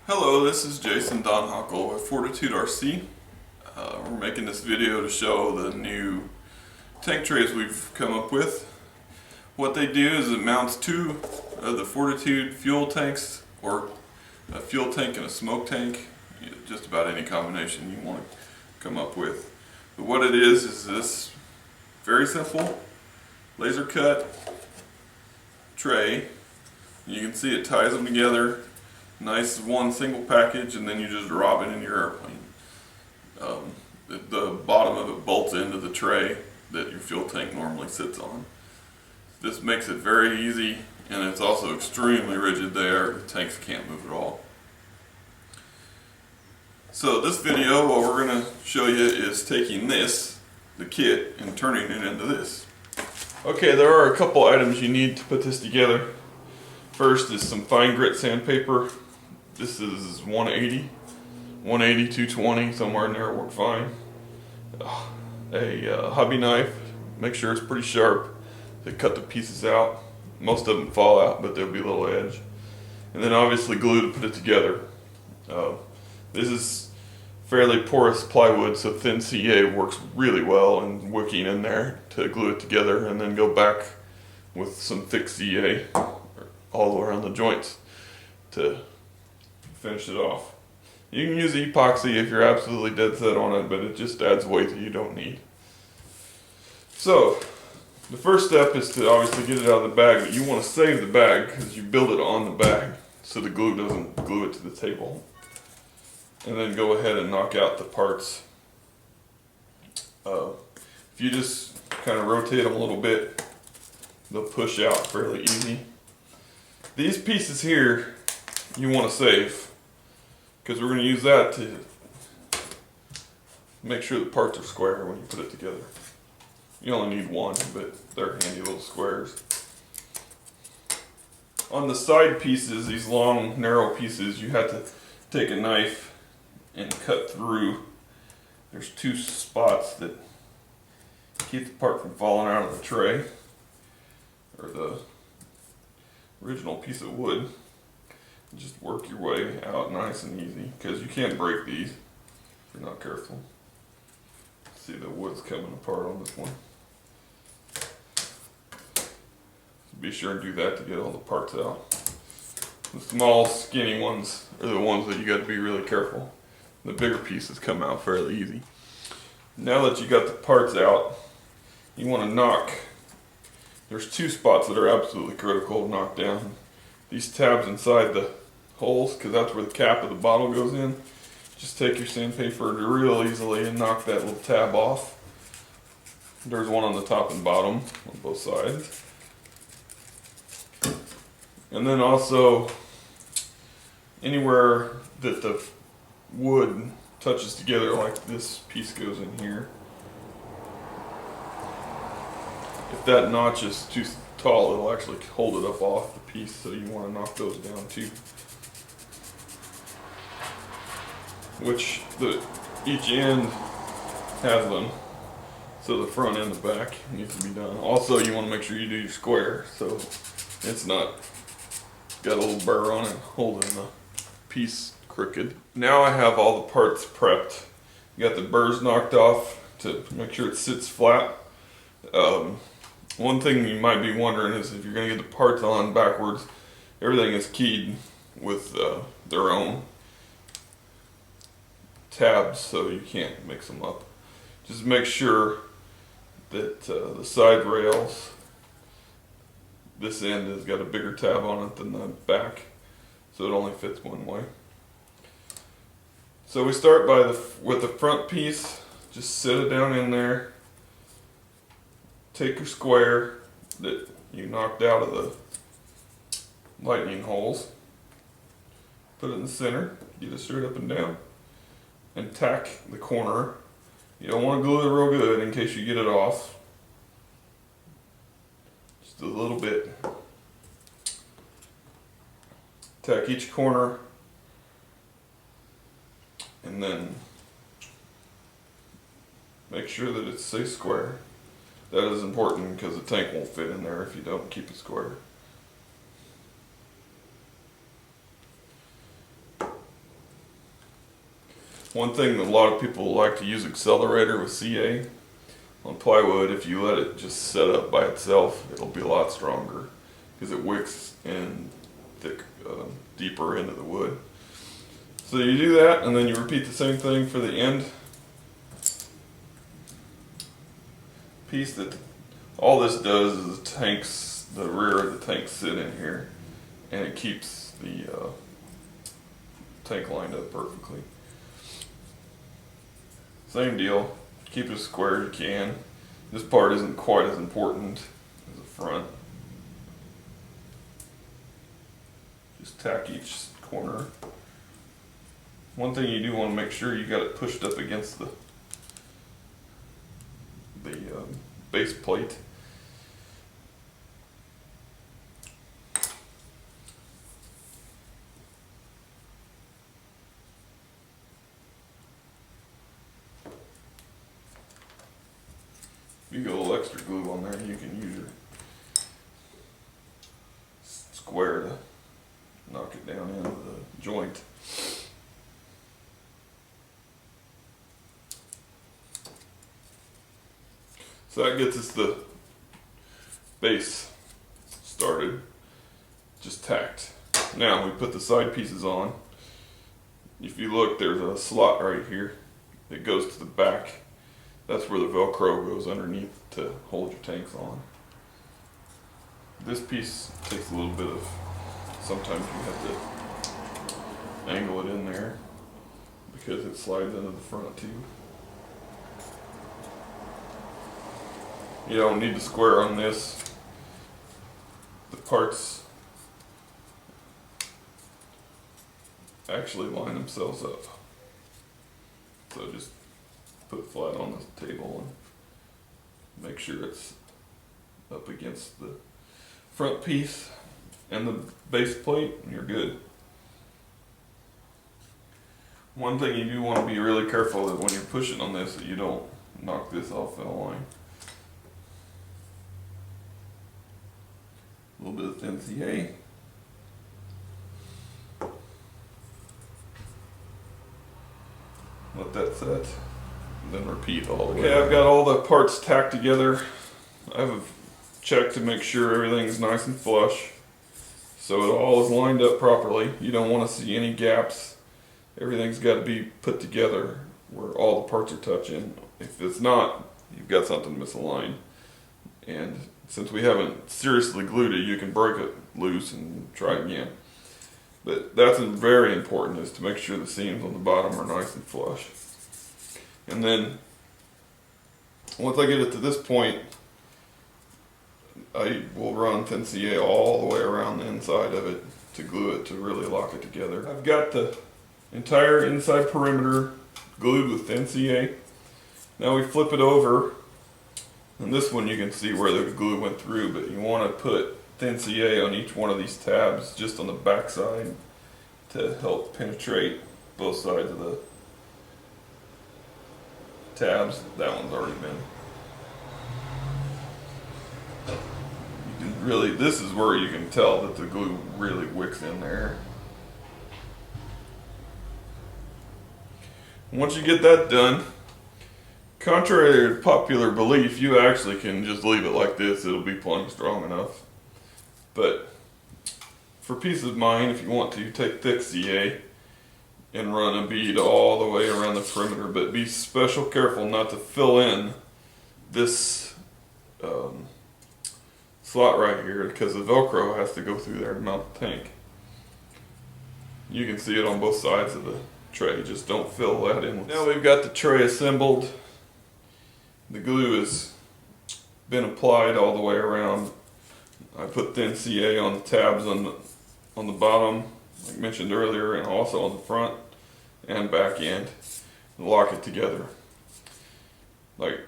Hello, this is Jason Donhockle with Fourtitude RC. We're making this video to show the new tank trays we've come up with. What they do is it mounts two of the Fourtitude fuel tanks, or a fuel tank and a smoke tank, just about any combination you want to come up with. But what it is this very simple laser cut tray. You can see it ties them together. Nice one single package, and then you just drop it in your airplane. The bottom of it bolts into the tray that your fuel tank normally sits on. This makes it very easy, and it's also extremely rigid there. The tanks can't move at all. So this video, what we're going to show you is taking this, the kit, and turning it into this. Okay, there are a couple items you need to put this together. First is some fine grit sandpaper. This is 180, 220, somewhere in there will work fine. A hobby knife, make sure it's pretty sharp to cut the pieces out. Most of them fall out, but there'll be a little edge. And then obviously glue to put it together. This is fairly porous plywood, so thin CA works really well, and wicking in there to glue it together, and then go back with some thick CA all around the joints to finish it off. You can use epoxy if you're absolutely dead set on it, but it just adds weight that you don't need. So the first step is to obviously get it out of the bag, but you want to save the bag because you build it on the bag so the glue doesn't glue it to the table. And then go ahead and knock out the parts. If you just kind of rotate them a little bit, they'll push out fairly easy. These pieces here you want to save, because we're going to use that to make sure the parts are square when you put it together. You only need one, but they're handy little squares. On the side pieces, these long narrow pieces, you have to take a knife and cut through. There's two spots that keep the part from falling out of the tray, or the original piece of wood. Just work your way out nice and easy, because you can't break these if you're not careful. See, the wood's coming apart on this one. Be sure and do that to get all the parts out. The small skinny ones are the ones that you got to be really careful. The bigger pieces come out fairly easy. Now that you got the parts out, you want to knock. There's two spots that are absolutely critical to knock down. These tabs inside the holes, because that's where the cap of the bottle goes in. Just take your sandpaper real easily and knock that little tab off. There's one on the top and bottom on both sides. And then also anywhere that the wood touches together, like this piece goes in here. If that notch is too tall, it'll actually hold it up off the piece, so you want to knock those down too. Which each end has them, so the front and the back needs to be done. Also, you want to make sure you do your square, so it's not got a little burr on it holding the piece crooked. Now I have all the parts prepped. You got the burrs knocked off to make sure it sits flat. One thing you might be wondering is if you're going to get the parts on backwards, everything is keyed with their own tabs, so you can't mix them up. Just make sure that the side rails, this end has got a bigger tab on it than the back, so it only fits one way. So we start with the front piece. Just sit it down in there. Take your square that you knocked out of the lightning holes, put it in the center, get it straight up and down, and tack the corner. You don't want to glue it real good in case you get it off. Just a little bit. Tack each corner, and then make sure that it stays square. That is important because the tank won't fit in there if you don't keep it square. One thing that a lot of people like to use accelerator with CA on plywood, if you let it just set up by itself, it'll be a lot stronger because it wicks in deeper into the wood. So you do that, and then you repeat the same thing for the end piece. That all this does is the rear of the tank sit in here, and it keeps the tank lined up perfectly. Same deal, keep it as square as you can. This part isn't quite as important as the front. Just tack each corner. One thing you do want to make sure you got it pushed up against the base plate. If you get a little extra glue on there, you can use your square to knock it down into the joint. So that gets us the base started, just tacked. Now we put the side pieces on. If you look, there's a slot right here that goes to the back. That's where the Velcro goes underneath to hold your tanks on. This piece takes a little bit of, sometimes you have to angle it in there because it slides into the front too. You don't need to square on this. The parts actually line themselves up. So just put it flat on the table and make sure it's up against the front piece and the base plate, and you're good. One thing you do want to be really careful that when you're pushing on this, that you don't knock this off the line. A little bit of thin CA. Let that set, and then repeat all the way. Okay, I've got all the parts tacked together. I've checked to make sure everything's nice and flush, so it all is lined up properly. You don't want to see any gaps. Everything's got to be put together where all the parts are touching. If it's not, you've got something misaligned. And since we haven't seriously glued it, you can break it loose and try again. But that's very important, is to make sure the seams on the bottom are nice and flush. And then once I get it to this point, I will run thin CA all the way around the inside of it to glue it, to really lock it together. I've got the entire inside perimeter glued with thin CA. Now we flip it over, and this one you can see where the glue went through, but you want to put thin CA on each one of these tabs, just on the back side, to help penetrate both sides of the tabs. That one's already been. You can really, this is where you can tell that the glue really wicks in there. Once you get that done, contrary to popular belief, you actually can just leave it like this. It'll be plenty strong enough. But for peace of mind, if you want to, take thick CA and run a bead all the way around the perimeter, but be special careful not to fill in this slot right here, because the Velcro has to go through there to mount the tank. You can see it on both sides of the tray, just don't fill that in. Now we've got the tray assembled. The glue has been applied all the way around. I put thin CA on the tabs on the bottom, like mentioned earlier, and also on the front and back end, and lock it together. Like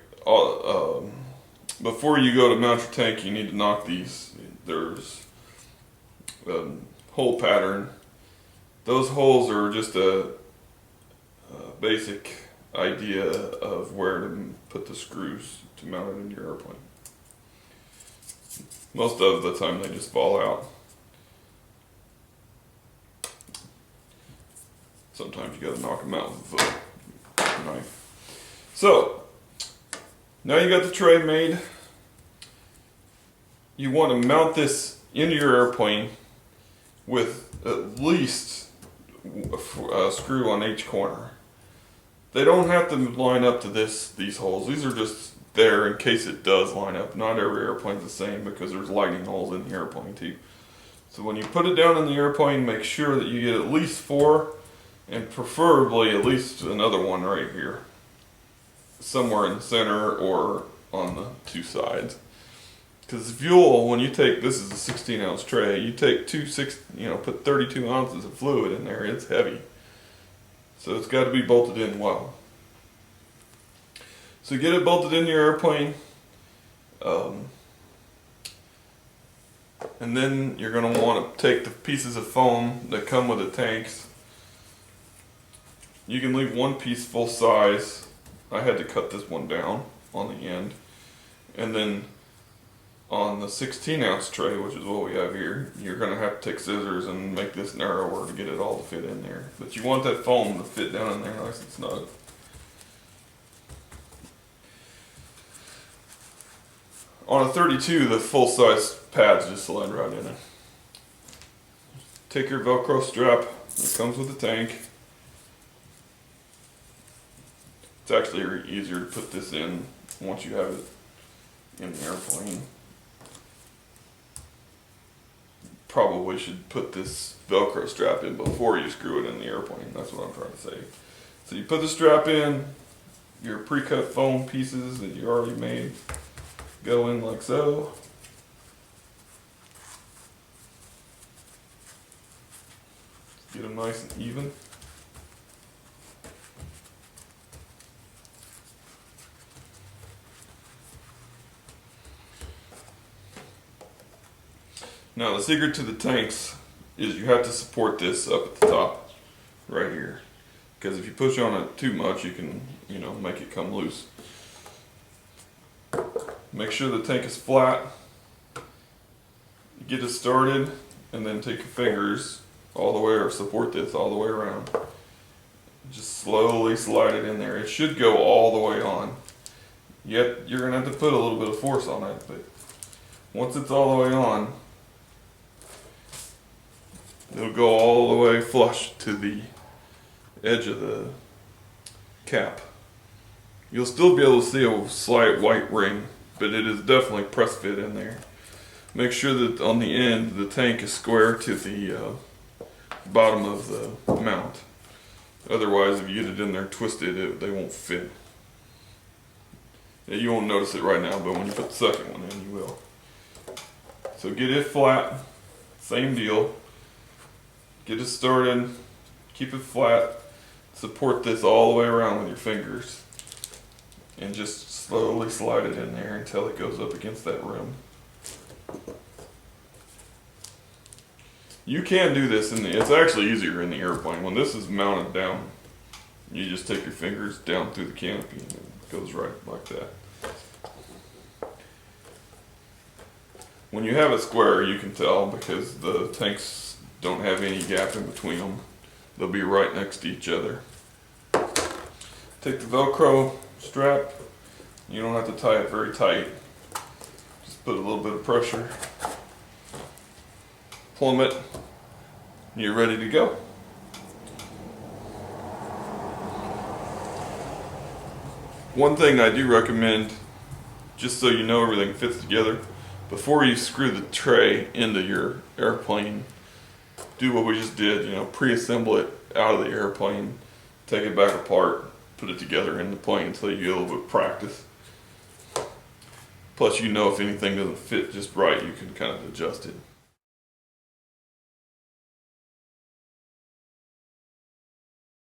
before you go to mount your tank, you need to knock these. There's a hole pattern. Those holes are just a basic idea of where to put the screws to mount it in your airplane. Most of the time they just fall out. Sometimes you gotta knock them out with a foot. knife. So, now you got the tray made. You want to mount this into your airplane with at least a screw on each corner. They don't have to line up to these holes. These are just there in case it does line up. Not every airplane's the same because there's lightning holes in the airplane too. So when you put it down in the airplane, make sure that you get at least 4 and preferably at least another one right here. Somewhere in the center or on the 2 sides. Because fuel, when you take, this is a 16-ounce tray, you take put 32 ounces of fluid in there, it's heavy. So it's got to be bolted in well. So get it bolted in your airplane, and then you're going to want to take the pieces of foam that come with the tanks. You can leave one piece full size. I had to cut this one down on the end. And then on the 16-ounce tray, which is what we have here, you're going to have to take scissors and make this narrower to get it all to fit in there. But you want that foam to fit down in there nice and snug. On a 32, the full-size pads just slide right in it. Take your Velcro strap that comes with the tank. It's actually easier to put this in once you have it in the airplane. Probably should put this Velcro strap in before you screw it in the airplane. That's what I'm trying to say. So you put the strap in, your pre-cut foam pieces that you already made go in like so. Get them nice and even. Now the secret to the tanks is you have to support this up at the top, right here. Because if you push on it too much, you can, make it come loose. Make sure the tank is flat. Get it started, and then take your fingers all the way, or support this all the way around. Just slowly slide it in there. It should go all the way on. Yet you're gonna have to put a little bit of force on it, but once it's all the way on, it'll go all the way flush to the edge of the cap. You'll still be able to see a slight white ring, but it is definitely press fit in there. Make sure that on the end the tank is square to the bottom of the mount. Otherwise, if you get it in there twisted, they won't fit. Yeah, you won't notice it right now, but when you put the second one in, you will. So get it flat, same deal. Get it started, keep it flat, support this all the way around with your fingers, and just slowly slide it in there until it goes up against that rim. You can do this it's actually easier in the airplane. When this is mounted down, you just take your fingers down through the canopy and it goes right like that. When you have it square, you can tell because the tanks don't have any gap in between them. They'll be right next to each other. Take the Velcro strap. You don't have to tie it very tight. Just put a little bit of pressure. Plumb it. You're ready to go. One thing I do recommend, just so you know everything fits together, before you screw the tray into your airplane, do what we just did, pre-assemble it out of the airplane, take it back apart, put it together in the plane until you get a little bit of practice. Plus, if anything doesn't fit just right, you can kind of adjust it.